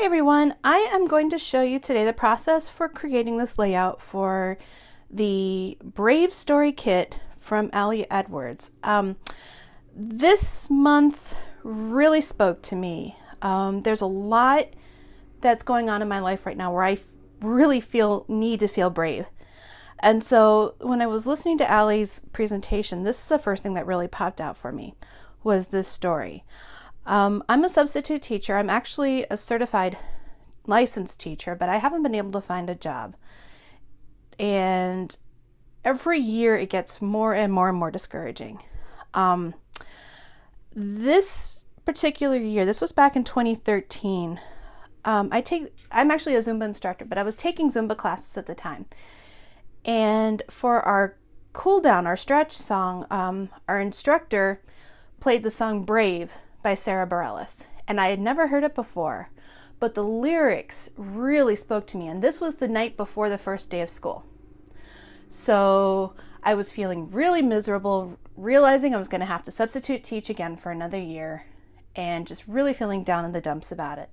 Hey everyone, I am going to show you today the process for creating this layout for the Brave Story Kit from Ali Edwards. This month really spoke to me. There's a lot that's going on in my life right now where I really need to feel brave. And so when I was listening to Ali's presentation, this is the first thing that really popped out for me, was this story. I'm a substitute teacher. I'm actually a certified licensed teacher, but I haven't been able to find a job. And every year it gets more and more and more discouraging. This particular year, this was back in 2013. I'm actually a Zumba instructor, but I was taking Zumba classes at the time. And for our cool down, our stretch song, our instructor played the song Brave by Sarah Bareilles, and I had never heard it before, but the lyrics really spoke to me. And this was the night before the first day of school. So I was feeling really miserable, realizing I was going to have to substitute teach again for another year, and just really feeling down in the dumps about it.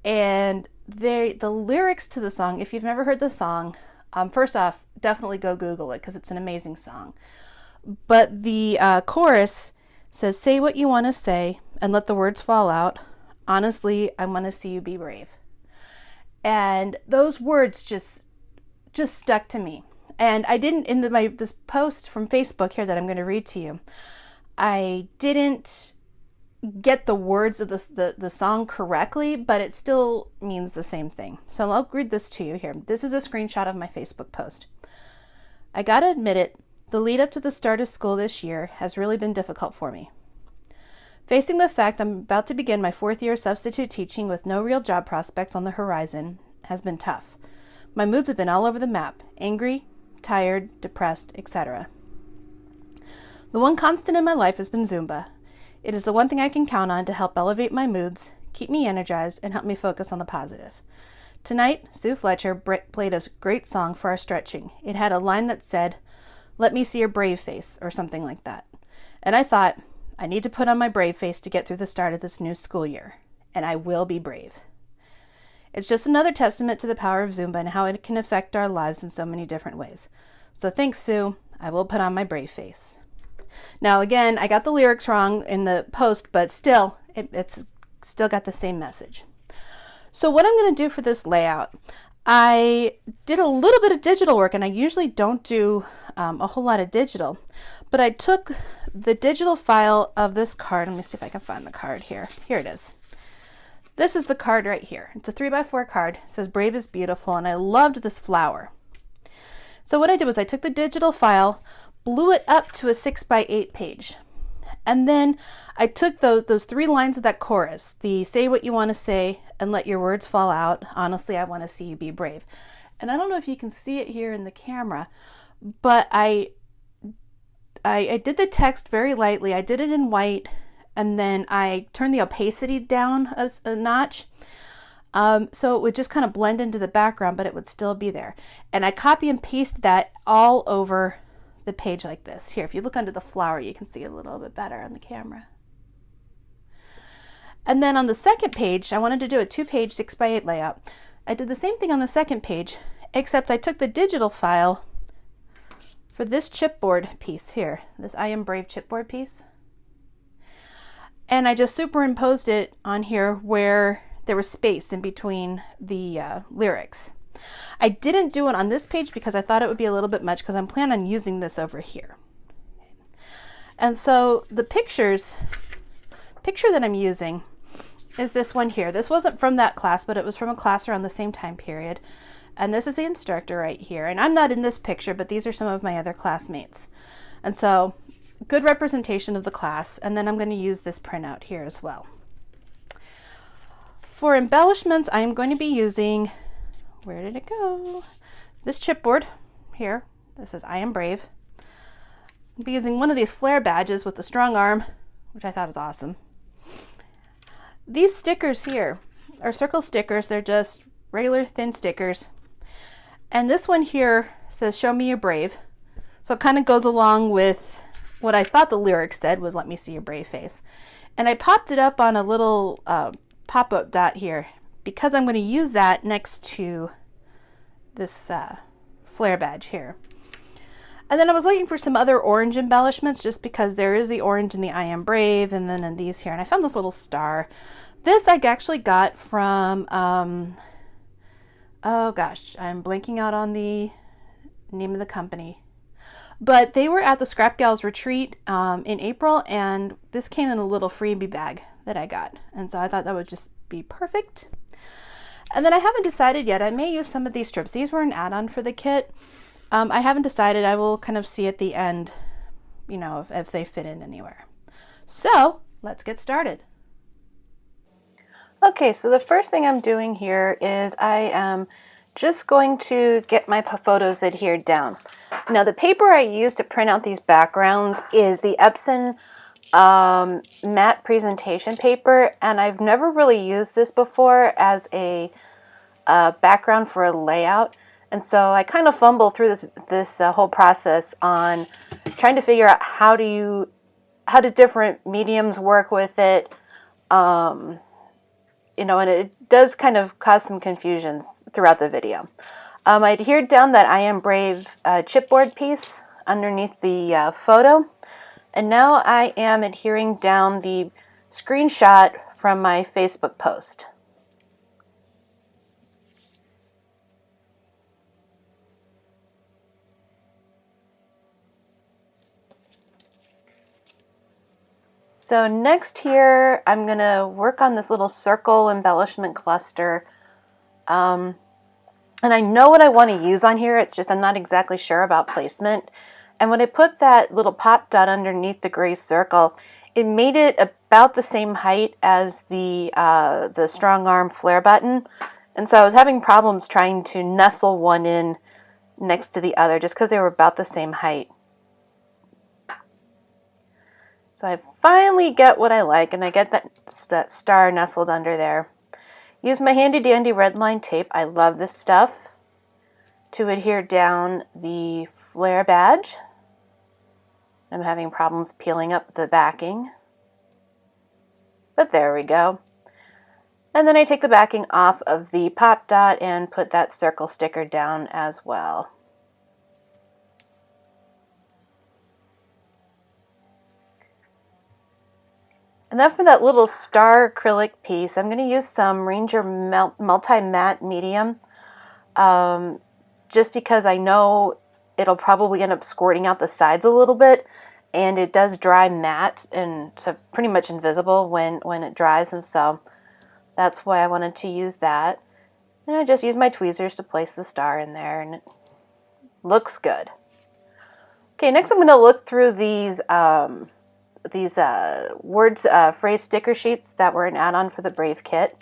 And the lyrics to the song, if you've never heard the song, first off, definitely go Google it because it's an amazing song. But the chorus says, "Say what you want to say and let the words fall out. Honestly, I want to see you be brave." And those words just stuck to me. And I didn't, in this post from Facebook here that I'm going to read to you, I didn't get the words of the song correctly, but it still means the same thing. So I'll read this to you here. This is a screenshot of my Facebook post. "I gotta admit it, the lead up to the start of school this year has really been difficult for me. Facing the fact I'm about to begin my 4th year of substitute teaching with no real job prospects on the horizon has been tough. My moods have been all over the map: angry, tired, depressed, etc. The one constant in my life has been Zumba. It is the one thing I can count on to help elevate my moods, keep me energized, and help me focus on the positive. Tonight, Sue Fletcher played a great song for our stretching. It had a line that said, 'Let me see your brave face,' or something like that. And I thought, I need to put on my brave face to get through the start of this new school year. And I will be brave." It's just another testament to the power of Zumba and how it can affect our lives in so many different ways. So thanks, Sue. I will put on my brave face. Now, again, I got the lyrics wrong in the post, but still, it's still got the same message. So what I'm going to do for this layout, I did a little bit of digital work, and I usually don't do a whole lot of digital, but I took the digital file of this card. Let me see if I can find the card here. Here it is. This is the card right here. It's a 3x4 card. It says "Brave is beautiful," and I loved this flower. So what I did was I took the digital file, blew it up to a 6x8 page. And then I took those 3 lines of that chorus, the "say what you want to say and let your words fall out. Honestly, I want to see you be brave." And I don't know if you can see it here in the camera, but I did the text very lightly. I did it in white, and then I turned the opacity down a notch. So it would just kind of blend into the background, but it would still be there. And I copy and paste that all over the page like this. Here, if you look under the flower, you can see it a little bit better on the camera. And then on the second page, I wanted to do a 2-page 6x8 layout. I did the same thing on the second page, except I took the digital file for this chipboard piece here, this "I Am Brave" chipboard piece, and I just superimposed it on here where there was space in between the lyrics. I didn't do it on this page because I thought it would be a little bit much, because I'm planning on using this over here. And so the picture that I'm using is this one here. This wasn't from that class, but it was from a class around the same time period. And this is the instructor right here. And I'm not in this picture, but these are some of my other classmates. And so good representation of the class. And then I'm going to use this printout here as well. For embellishments, I'm going to be using, where did it go? This chipboard here. This says "I Am Brave." I'll be using one of these flare badges with the strong arm, which I thought was awesome. These stickers here are circle stickers. They're just regular thin stickers. And this one here says "Show me you're brave." So it kind of goes along with what I thought the lyrics said, was "Let me see your brave face." And I popped it up on a little pop-up dot here because I'm going to use that next to this flare badge here. And then I was looking for some other orange embellishments just because there is the orange in the I Am Brave and then in these here. And I found this little star. This I actually got from, oh gosh, I'm blanking out on the name of the company. But they were at the Scrap Gals retreat in April, and this came in a little freebie bag that I got. And so I thought that would just be perfect. And then I haven't decided yet. I may use some of these strips. These were an add-on for the kit. I haven't decided. I will kind of see at the end, you know, if they fit in anywhere. So let's get started. Okay, so the first thing I'm doing here is I am just going to get my photos adhered down. Now the paper I use to print out these backgrounds is the Epson matte presentation paper, and I've never really used this before as a background for a layout. And so I kind of fumble through this whole process on trying to figure out how do different mediums work with it. You know, and it does kind of cause some confusions throughout the video. I adhered down that I Am Brave chipboard piece underneath the photo. And now I am adhering down the screenshot from my Facebook post. So next here, I'm going to work on this little circle embellishment cluster. And I know what I want to use on here, it's just I'm not exactly sure about placement. And when I put that little pop dot underneath the gray circle, it made it about the same height as the strong arm flare button. And so I was having problems trying to nestle one in next to the other just because they were about the same height. So I finally get what I like, and I get that star nestled under there. Use my handy dandy red line tape, I love this stuff, to adhere down the flare badge. I'm having problems peeling up the backing, but there we go. And then I take the backing off of the pop dot and put that circle sticker down as well. And then for that little star acrylic piece, I'm going to use some Ranger Multi-Matte Medium, just because I know it'll probably end up squirting out the sides a little bit, and it does dry matte, and so pretty much invisible when it dries, and so that's why I wanted to use that. And I just use my tweezers to place the star in there, and it looks good. Okay, next I'm going to look through these words phrase sticker sheets that were an add-on for the Brave kit,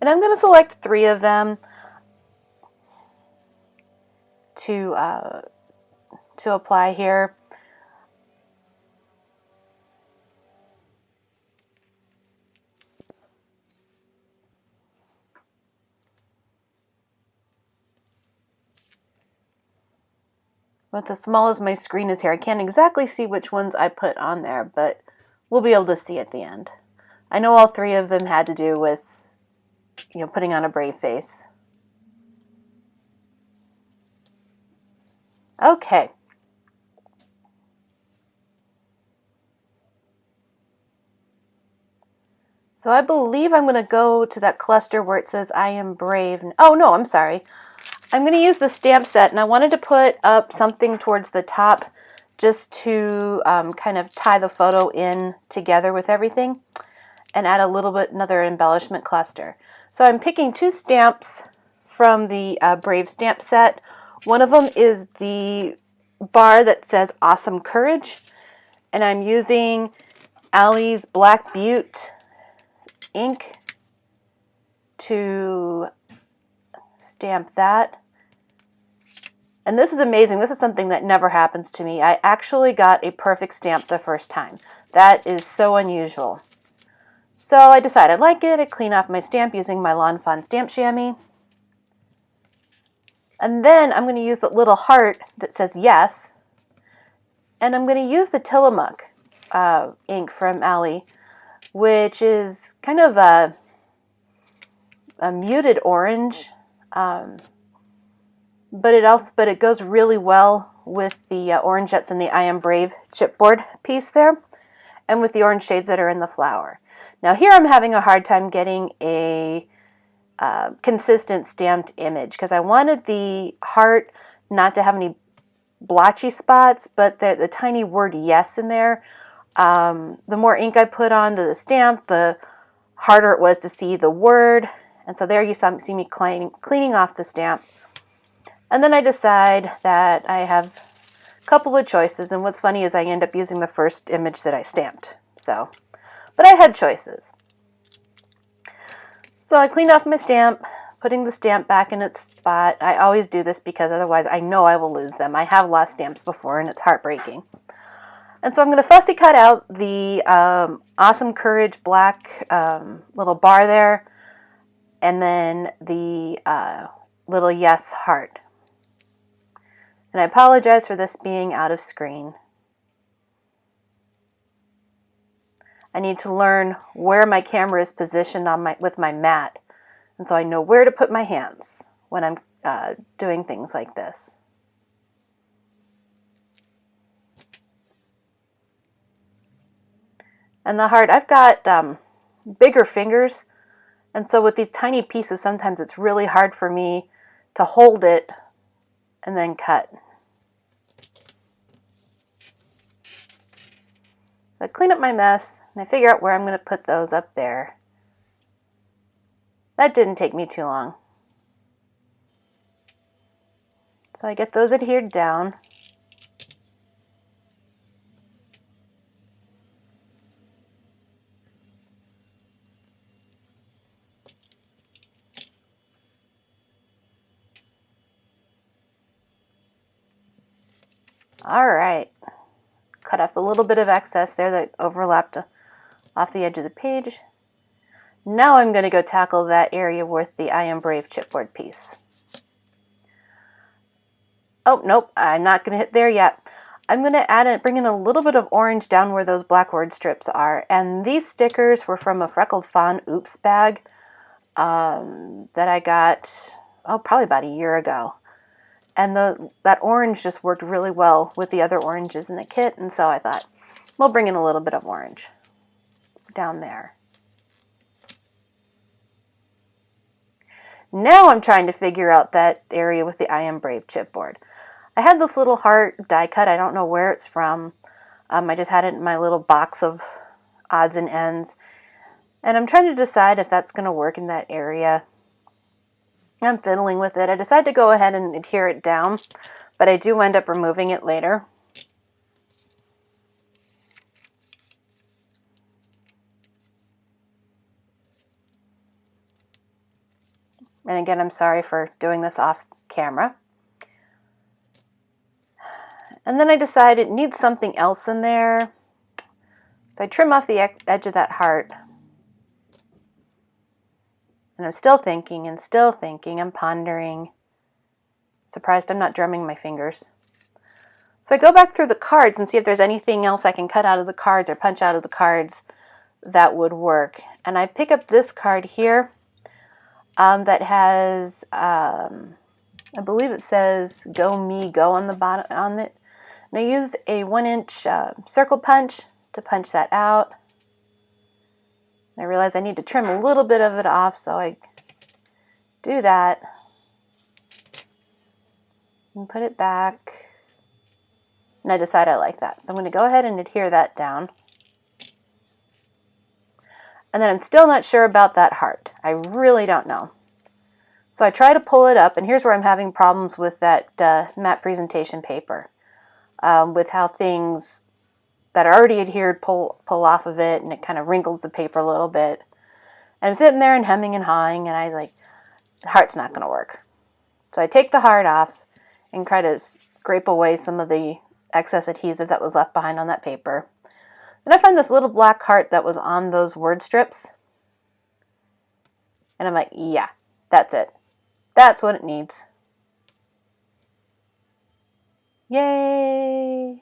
and I'm going to select 3 of them to apply here. With as small as my screen is here, I can't exactly see which ones I put on there, but we'll be able to see at the end. I know all 3 of them had to do with, you know, putting on a brave face. Okay. So I believe I'm going to go to that cluster where it says I Am Brave. Oh no, I'm sorry. I'm going to use the stamp set, and I wanted to put up something towards the top just to kind of tie the photo in together with everything and add another embellishment cluster. So I'm picking 2 stamps from the Brave stamp set. One of them is the bar that says Awesome Courage, and I'm using Allie's Black Butte ink to stamp that. And this is amazing. This is something that never happens to me. I actually got a perfect stamp the first time. That is so unusual. So I decided I like it. I clean off my stamp using my Lawn Fawn stamp chamois. And then I'm going to use the little heart that says yes. And I'm going to use the Tillamook ink from Allie, which is kind of a a muted orange, but it goes really well with the orange that's in the I Am Brave chipboard piece there, and with the orange shades that are in the flower. Now here I'm having a hard time getting a consistent stamped image because I wanted the heart not to have any blotchy spots, but the tiny word yes in there. The more ink I put on the stamp, the harder it was to see the word. And so there you see me cleaning off the stamp. And then I decide that I have a couple of choices. And what's funny is I end up using the first image that I stamped. So, but I had choices. So I cleaned off my stamp, putting the stamp back in its spot. I always do this because otherwise I know I will lose them. I have lost stamps before and it's heartbreaking. And so I'm going to fussy cut out the Awesome Courage black little bar there, and then the little yes heart. And I apologize for this being out of screen. I need to learn where my camera is positioned on with my mat, and so I know where to put my hands when I'm doing things like this. And the heart, I've got bigger fingers, and so with these tiny pieces, sometimes it's really hard for me to hold it and then cut. So I clean up my mess, and I figure out where I'm going to put those up there. That didn't take me too long. So I get those adhered down. All right. Cut off a little bit of excess there that overlapped off the edge of the page. Now I'm going to go tackle that area with the I Am Brave chipboard piece. Oh, nope, I'm not going to hit there yet. I'm going to bring in a little bit of orange down where those black word strips are. And these stickers were from a Freckled Fawn Oops bag that I got, probably about a year ago. And that orange just worked really well with the other oranges in the kit, and so I thought, we'll bring in a little bit of orange down there. Now I'm trying to figure out that area with the I Am Brave chipboard. I had this little heart die cut. I don't know where it's from. I just had it in my little box of odds and ends. And I'm trying to decide if that's going to work in that area. I'm fiddling with it. I decided to go ahead and adhere it down, but I do end up removing it later. And again, I'm sorry for doing this off camera. And then I decided it needs something else in there. So I trim off the edge of that heart. And I'm still thinking and still thinking. I'm pondering. Surprised I'm not drumming my fingers. So I go back through the cards and see if there's anything else I can cut out of the cards or punch out of the cards that would work. And I pick up this card here that has, I believe it says "Go Me Go" on the bottom on it. And I use a 1-inch circle punch to punch that out. I realize I need to trim a little bit of it off, so I do that and put it back. And I decide I like that. So I'm going to go ahead and adhere that down. And then I'm still not sure about that heart. I really don't know. So I try to pull it up, and here's where I'm having problems with that matte presentation paper. With how things that are already adhered pull off of it, and it kind of wrinkles the paper a little bit. And I'm sitting there and hemming and hawing, and I was like, the heart's not going to work. So I take the heart off and try to scrape away some of the excess adhesive that was left behind on that paper. Then I find this little black heart that was on those word strips. And I'm like, yeah, that's it. That's what it needs. Yay!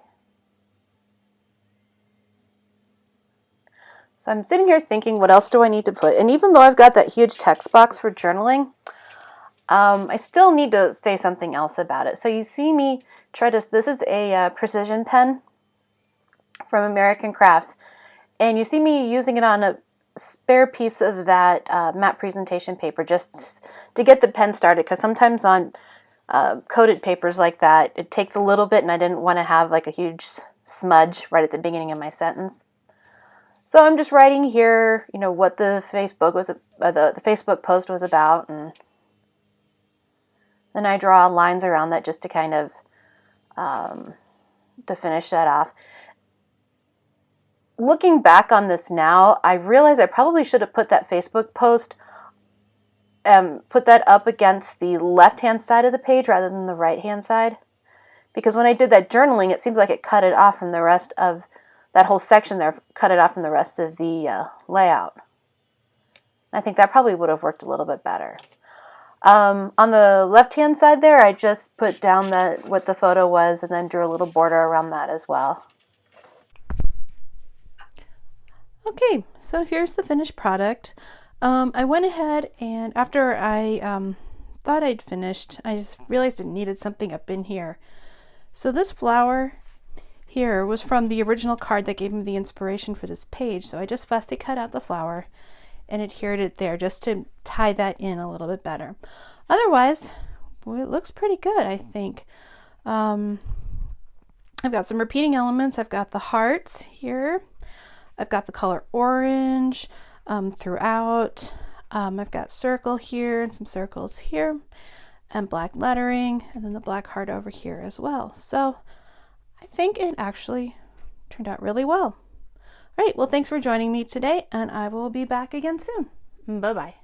So I'm sitting here thinking, what else do I need to put? And even though I've got that huge text box for journaling, I still need to say something else about it. So you see me try to, this is a precision pen from American Crafts. And you see me using it on a spare piece of that matte presentation paper just to get the pen started, because sometimes on coated papers like that, it takes a little bit and I didn't want to have like a huge smudge right at the beginning of my sentence. So I'm just writing here, you know, what the Facebook was, the Facebook post was about, and then I draw lines around that just to kind of to finish that off. Looking back on this now, I realize I probably should have put that Facebook post, put that up against the left-hand side of the page rather than the right-hand side. Because when I did that journaling, it seems like it cut it off from the rest of that whole section there, cut it off from the rest of the layout. I think that probably would have worked a little bit better. On the left-hand side there, I just put down what the photo was and then drew a little border around that as well. Okay, so here's the finished product. I went ahead and after I thought I'd finished, I just realized it needed something up in here. So this flower here was from the original card that gave me the inspiration for this page. So I just fussy cut out the flower and adhered it there just to tie that in a little bit better. Otherwise, well, it looks pretty good, I think. I've got some repeating elements. I've got the hearts here. I've got the color orange throughout. I've got circle here and some circles here and black lettering and then the black heart over here as well. So I think it actually turned out really well. All right, well, thanks for joining me today, and I will be back again soon. Bye-bye.